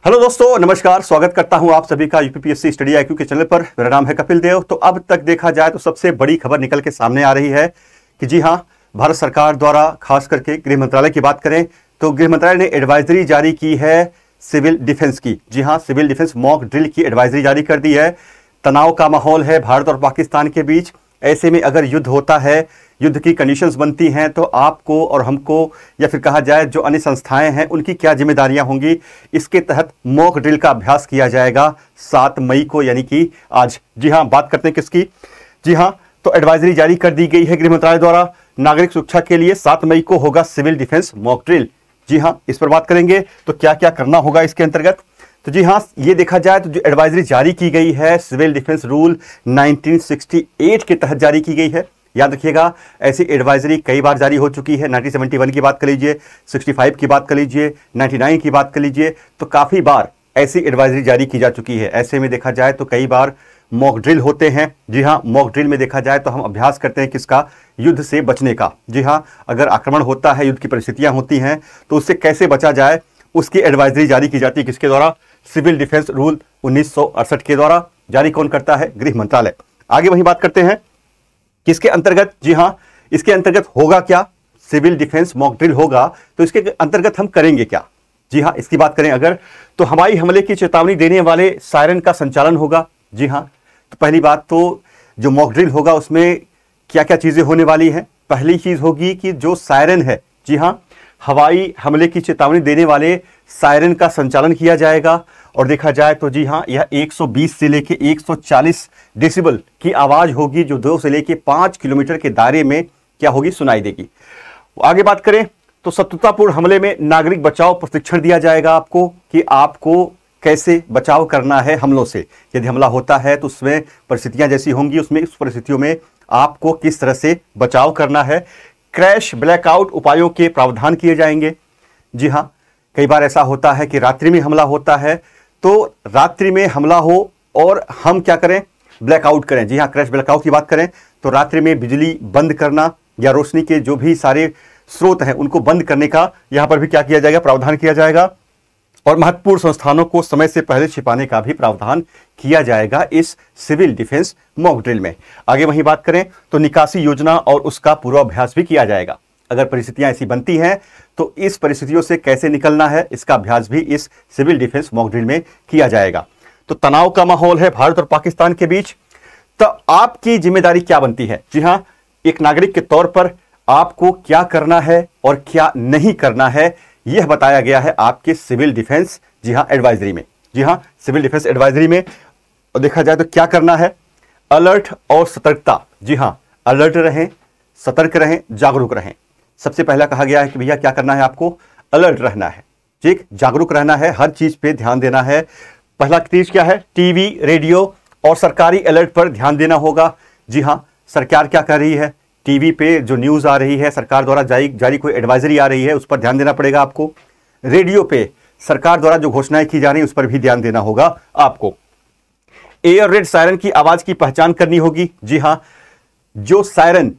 Hello दोस्तों, नमस्कार। स्वागत करता हूं आप सभी का यूपीपीएससी स्टडी आईक्यू के चैनल पर। मेरा नाम है कपिल देव। तो अब तक देखा जाए तो सबसे बड़ी खबर निकल के सामने आ रही है कि जी हां, भारत सरकार द्वारा खास करके गृह मंत्रालय की बात करें तो गृह मंत्रालय ने एडवाइजरी जारी की है सिविल डिफेंस की। जी हां, सिविल डिफेंस मॉक ड्रिल की एडवाइजरी जारी कर दी है। तनाव का माहौल है भारत और पाकिस्तान के बीच। ऐसे में अगर युद्ध होता है, युद्ध की कंडीशंस बनती हैं, तो आपको और हमको या फिर कहा जाए जो अन्य संस्थाएं हैं उनकी क्या जिम्मेदारियां होंगी, इसके तहत मॉक ड्रिल का अभ्यास किया जाएगा 7 मई को, यानी कि आज। जी हां, बात करते हैं किसकी। जी हां, तो एडवाइजरी जारी कर दी गई है गृह मंत्रालय द्वारा। नागरिक सुरक्षा के लिए 7 मई को होगा सिविल डिफेंस मॉक ड्रिल। जी हां, इस पर बात करेंगे तो क्या क्या करना होगा इसके अंतर्गत। तो जी हां, ये देखा जाए तो जो एडवाइजरी जारी की गई है सिविल डिफेंस रूल 1968 के तहत जारी की गई है। याद रखिएगा, ऐसी एडवाइजरी कई बार जारी हो चुकी है। 1971 की बात कर लीजिए, 65 की बात कर लीजिए, 99 की बात कर लीजिए, तो काफी बार ऐसी एडवाइजरी जारी की जा चुकी है। ऐसे में देखा जाए तो कई बार मॉक ड्रिल होते हैं। जी हां, मॉक ड्रिल में देखा जाए तो हम अभ्यास करते हैं किसका, युद्ध से बचने का। जी हां, अगर आक्रमण होता है, युद्ध की परिस्थितियां होती हैं, तो उससे कैसे बचा जाए उसकी एडवाइजरी जारी की जाती है। किसके द्वारा? सिविल डिफेंस रूल 1968 के द्वारा। जारी कौन करता है? गृह मंत्रालय। आगे वही बात करते हैं किसके अंतर्गत। जी हां, इसके अंतर्गत होगा क्या, सिविल डिफेंस मॉक ड्रिल होगा, तो इसके अंतर्गत हम करेंगे क्या। जी हां, इसकी बात करें अगर, तो हवाई हमले की चेतावनी देने वाले सायरन का संचालन होगा। जी हां, तो पहली बात तो जो मॉक ड्रिल होगा उसमें क्या क्या चीजें होने वाली हैं। पहली चीज होगी कि जो सायरन है, जी हां, हवाई हमले की चेतावनी देने वाले सायरन का संचालन किया जाएगा। और देखा जाए तो जी हां, यह 120 से लेके 140 डेसिबल की आवाज होगी जो 2 से लेके 5 किलोमीटर के दायरे में क्या होगी, सुनाई देगी। आगे बात करें तो शत्रुतापूर्ण हमले में नागरिक बचाव प्रशिक्षण दिया जाएगा आपको कि आपको कैसे बचाव करना है हमलों से। यदि हमला होता है तो उसमें परिस्थितियां जैसी होंगी, उसमें उस परिस्थितियों में आपको किस तरह से बचाव करना है। क्रैश ब्लैकआउट उपायों के प्रावधान किए जाएंगे। जी हां, कई बार ऐसा होता है कि रात्रि में हमला होता है, तो रात्रि में हमला हो और हम क्या करें, ब्लैकआउट करें। जी हां, क्रैश ब्लैकआउट की बात करें तो रात्रि में बिजली बंद करना या रोशनी के जो भी सारे स्रोत हैं उनको बंद करने का यहां पर भी क्या किया जाएगा, प्रावधान किया जाएगा। और महत्वपूर्ण संस्थानों को समय से पहले छिपाने का भी प्रावधान किया जाएगा इस सिविल डिफेंस मॉक ड्रिल में। आगे वही बात करें तो निकासी योजना और उसका पूर्वाभ्यास भी किया जाएगा। अगर परिस्थितियां ऐसी बनती हैं तो इस परिस्थितियों से कैसे निकलना है, इसका अभ्यास भी इस सिविल डिफेंस मॉक ड्रिल में किया जाएगा। तो तनाव का माहौल है भारत और पाकिस्तान के बीच, तो आपकी जिम्मेदारी क्या बनती है। जी हां, एक नागरिक के तौर पर आपको क्या करना है और क्या नहीं करना है, यह बताया गया है आपके सिविल डिफेंस, जी हां, एडवाइजरी में। जी हां, सिविल डिफेंस एडवाइजरी में देखा जाए तो क्या करना है, अलर्ट और सतर्कता। जी हां, अलर्ट रहें, सतर्क रहें, जागरूक रहें। सबसे पहला कहा गया है कि भैया क्या करना है, आपको अलर्ट रहना है, ठीक, जागरूक रहना है, हर चीज पे ध्यान देना है। पहला चीज क्या है, टीवी, रेडियो और सरकारी अलर्ट पर ध्यान देना होगा। जी हां, सरकार क्या कर रही है, टीवी पे जो न्यूज आ रही है, सरकार द्वारा जारी कोई एडवाइजरी आ रही है, उस पर ध्यान देना पड़ेगा आपको। रेडियो पे सरकार द्वारा जो घोषणाएं की जा रही हैं उस पर भी ध्यान देना होगा आपको। एयर रेड सायरन की आवाज की पहचान करनी होगी। जी हां, जो सायरन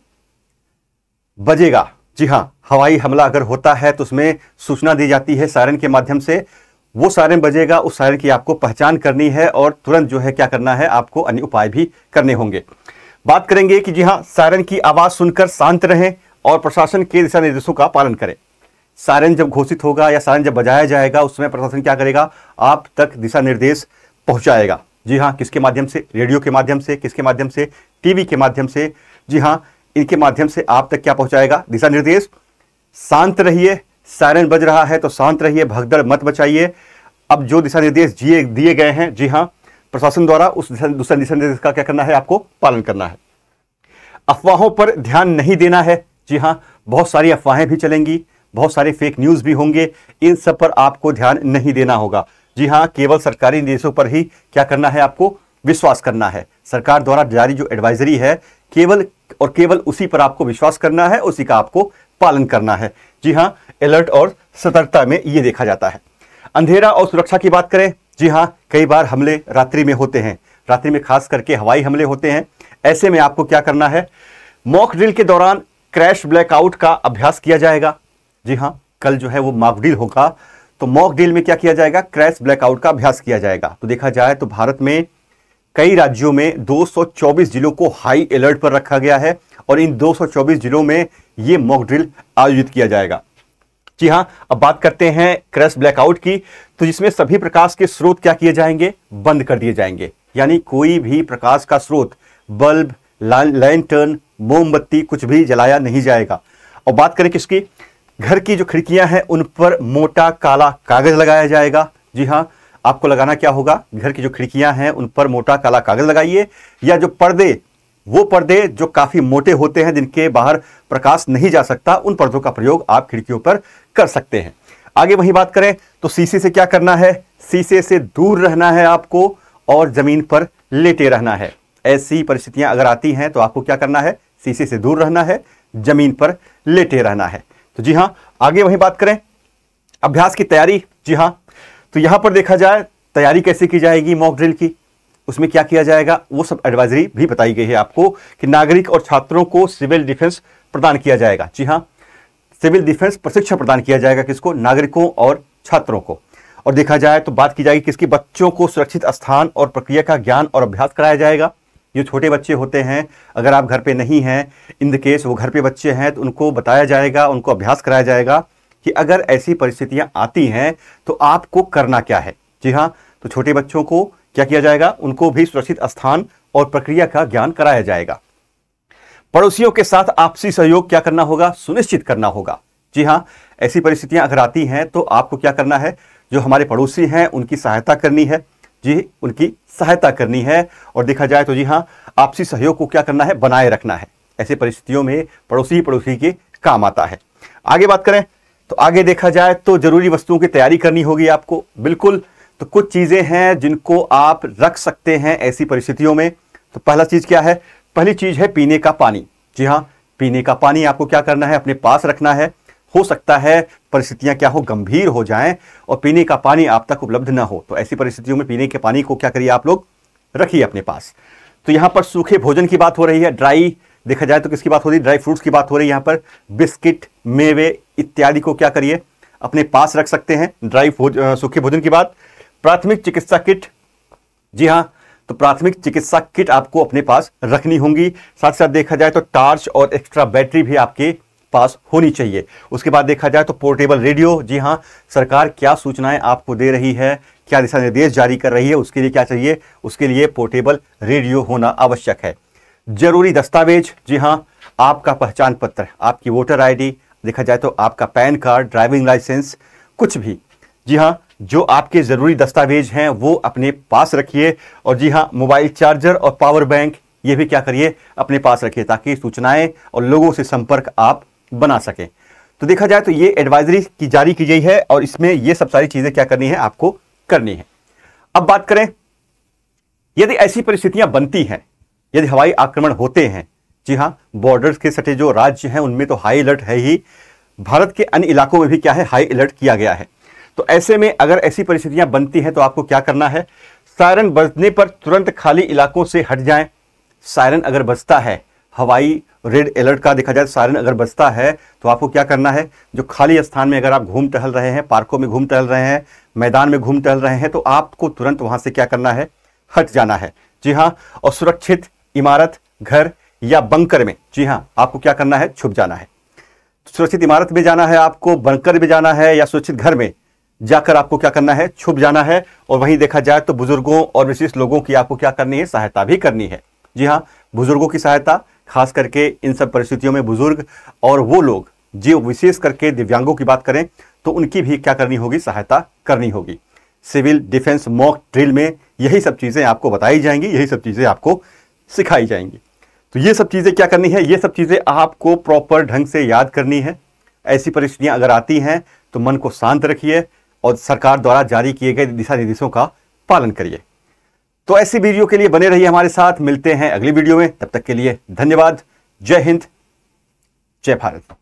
बजेगा, जी हां, हवाई हमला अगर होता है तो उसमें सूचना दी जाती है सायरन के माध्यम से। वो सायरन बजेगा, उस सायरन की आपको पहचान करनी है और तुरंत जो है क्या करना है, आपको अन्य उपाय भी करने होंगे। बात करेंगे कि जी हां, सायरन की आवाज सुनकर शांत रहें और प्रशासन के दिशा निर्देशों का पालन करें। सायरन जब घोषित होगा या सायरन जब बजाया जाएगा उस समय प्रशासन क्या करेगा, आप तक दिशा निर्देश पहुंचाएगा। जी हां, किसके माध्यम से, रेडियो के माध्यम से, किसके माध्यम से, टीवी के माध्यम से। जी हां, इनके माध्यम से आप तक क्या पहुंचाएगा, दिशा निर्देश। शांत रहिए, सायरन बज रहा है तो शांत रहिए, भगदड़ मत मचाइए। अब जो दिशा निर्देश दिए गए हैं, जी हां, प्रशासन द्वारा उस दिशा निर्देश का क्या करना है, आपको पालन करना है। अफवाहों पर ध्यान नहीं देना है। जी हां, बहुत सारी अफवाहें भी चलेंगी, बहुत सारे फेक न्यूज भी होंगे, इन सब पर आपको ध्यान नहीं देना होगा। जी हां, केवल सरकारी निर्देशों पर ही क्या करना है, आपको विश्वास करना है। सरकार द्वारा जारी जो एडवाइजरी है केवल और केवल उसी पर आपको विश्वास करना है, उसी का आपको पालन करना है। जी हां, अलर्ट और सतर्कता में यह देखा जाता है। अंधेरा और सुरक्षा की बात करें, जी हां, कई बार हमले रात्रि में होते हैं, रात्रि में खास करके हवाई हमले होते हैं। ऐसे में आपको क्या करना है, मॉक ड्रिल के दौरान क्रैश ब्लैकआउट का अभ्यास किया जाएगा। जी हां, कल जो है वो मॉक ड्रिल होगा, तो मॉक ड्रिल में क्या किया जाएगा, क्रैश ब्लैकआउट का अभ्यास किया जाएगा। तो देखा जाए तो भारत में कई राज्यों में 224 जिलों को हाई अलर्ट पर रखा गया है और इन 224 जिलों में यह मॉक ड्रिल आयोजित किया जाएगा। जी हां, अब बात करते हैं क्रैश ब्लैकआउट की, तो जिसमें सभी प्रकाश के स्रोत क्या किए जाएंगे, बंद कर दिए जाएंगे। यानी कोई भी प्रकाश का स्रोत, बल्ब, लैंटर्न, मोमबत्ती कुछ भी जलाया नहीं जाएगा। और बात करें किसकी, घर की जो खिड़कियां हैं उन पर मोटा काला कागज लगाया जाएगा। जी हां, आपको लगाना क्या होगा, घर की जो खिड़कियां हैं उन पर मोटा काला कागज लगाइए, या जो पर्दे, वो पर्दे जो काफी मोटे होते हैं जिनके बाहर प्रकाश नहीं जा सकता, उन पर्दों का प्रयोग आप खिड़कियों पर कर सकते हैं। आगे वही बात करें तो शीशे से क्या करना है, शीशे से दूर रहना है आपको और जमीन पर लेटे रहना है। ऐसी परिस्थितियां अगर आती हैं तो आपको क्या करना है, शीशे से दूर रहना है, जमीन पर लेटे रहना है। तो जी हां, आगे वही बात करें अभ्यास की तैयारी। जी हां, तो यहां पर देखा जाए तैयारी कैसे की जाएगी मॉक ड्रिल की, उसमें क्या किया जाएगा, वो सब एडवाइजरी भी बताई गई है आपको कि नागरिक और छात्रों को सिविल डिफेंस प्रदान किया जाएगा। जी हां, सिविल डिफेंस प्रशिक्षण प्रदान किया जाएगा किसको, नागरिकों और छात्रों को। और देखा जाए तो बात की जाएगी किसकी, बच्चों को सुरक्षित स्थान और प्रक्रिया का ज्ञान और अभ्यास कराया जाएगा। जो छोटे बच्चे होते हैं, अगर आप घर पे नहीं हैं, इन द केस वो घर पे बच्चे हैं, तो उनको बताया जाएगा, उनको अभ्यास कराया जाएगा कि अगर ऐसी परिस्थितियां आती हैं तो आपको करना क्या है। जी हाँ, तो छोटे बच्चों को क्या किया जाएगा, उनको भी सुरक्षित स्थान और प्रक्रिया का ज्ञान कराया जाएगा। पड़ोसियों के साथ आपसी सहयोग क्या करना होगा, सुनिश्चित करना होगा। जी हाँ, ऐसी परिस्थितियां अगर आती हैं तो आपको क्या करना है, जो हमारे पड़ोसी हैं उनकी सहायता करनी है। जी, उनकी सहायता करनी है। और देखा जाए तो जी हाँ, आपसी सहयोग को क्या करना है, बनाए रखना है। ऐसी परिस्थितियों में पड़ोसी के काम आता है। आगे बात करें तो आगे देखा जाए तो जरूरी वस्तुओं की तैयारी करनी होगी आपको, बिल्कुल। तो कुछ चीजें हैं जिनको आप रख सकते हैं ऐसी परिस्थितियों में। तो पहला चीज क्या है, पहली चीज है पीने का पानी। जी हाँ, पीने का पानी आपको क्या करना है, अपने पास रखना है। हो सकता है परिस्थितियां क्या हो, गंभीर हो जाएं और पीने का पानी आप तक उपलब्ध ना हो, तो ऐसी परिस्थितियों में पीने के पानी को क्या करिए, आप लोग रखिए अपने पास। तो यहां पर सूखे भोजन की बात हो रही है, ड्राई देखा जाए तो किसकी बात हो रही है, ड्राई फ्रूट्स की बात हो रही है। यहां पर बिस्किट, मेवे इत्यादि को क्या करिए, अपने पास रख सकते हैं। सूखे भोजन की बात। प्राथमिक चिकित्सा किट, जी हाँ, तो प्राथमिक चिकित्सा किट आपको अपने पास रखनी होंगी। साथ साथ देखा जाए तो टॉर्च और एक्स्ट्रा बैटरी भी आपके पास होनी चाहिए। उसके बाद देखा जाए तो पोर्टेबल रेडियो। जी हाँ, सरकार क्या सूचनाएं आपको दे रही है, क्या दिशा निर्देश जारी कर रही है, उसके लिए क्या चाहिए, उसके लिए पोर्टेबल रेडियो होना आवश्यक है। जरूरी दस्तावेज, जी हाँ, आपका पहचान पत्र, आपकी वोटर आईडी, देखा जाए तो आपका पैन कार्ड, ड्राइविंग लाइसेंस, कुछ भी। जी हाँ, जो आपके जरूरी दस्तावेज हैं वो अपने पास रखिए। और जी हाँ, मोबाइल चार्जर और पावर बैंक ये भी क्या करिए, अपने पास रखिए, ताकि सूचनाएं और लोगों से संपर्क आप बना सकें। तो देखा जाए तो ये एडवाइजरी की जारी की गई है और इसमें ये सब सारी चीजें क्या करनी है, आपको करनी है। अब बात करें यदि ऐसी परिस्थितियां बनती हैं, यदि हवाई आक्रमण होते हैं, जी हां, बॉर्डर्स के सटे जो राज्य हैं उनमें तो हाई अलर्ट है ही, भारत के अन्य इलाकों में भी क्या है, हाई अलर्ट किया गया है। तो ऐसे में अगर ऐसी परिस्थितियां बनती हैं तो आपको क्या करना है, सायरन बजने पर तुरंत खाली इलाकों से हट जाएं। सायरन अगर बजता है, हवाई रेड अलर्ट का देखा जाए, सायरन अगर बजता है तो आपको क्या करना है, जो खाली स्थान में अगर आप घूम टहल रहे हैं, पार्कों में घूम टहल रहे हैं, मैदान में घूम टहल रहे हैं, तो आपको तुरंत वहां से क्या करना है, हट जाना है। जी हाँ, और सुरक्षित इमारत, घर या बंकर में, जी हाँ, आपको क्या करना है, छुप जाना है। सुरक्षित इमारत में जाना है आपको, बंकर में जाना है, या सुरक्षित घर में जाकर आपको क्या करना है, छुप जाना है। और वहीं देखा जाए तो बुजुर्गों और विशिष्ट लोगों की आपको क्या करनी है, सहायता भी करनी है। जी हाँ, बुजुर्गों की सहायता, खास करके इन सब परिस्थितियों में बुजुर्ग और वो लोग जो विशेष करके दिव्यांगों की बात करें तो उनकी भी क्या करनी होगी, सहायता करनी होगी। सिविल डिफेंस मॉक ड्रिल में यही सब चीजें आपको बताई जाएंगी, यही सब चीजें आपको सिखाई जाएंगी। तो ये सब चीजें क्या करनी है, ये सब चीजें आपको प्रॉपर ढंग से याद करनी है। ऐसी परिस्थितियां अगर आती हैं तो मन को शांत रखिए और सरकार द्वारा जारी किए गए दिशा निर्देशों का पालन करिए। तो ऐसी वीडियो के लिए बने रहिए हमारे साथ, मिलते हैं अगली वीडियो में, तब तक के लिए धन्यवाद। जय हिंद, जय भारत।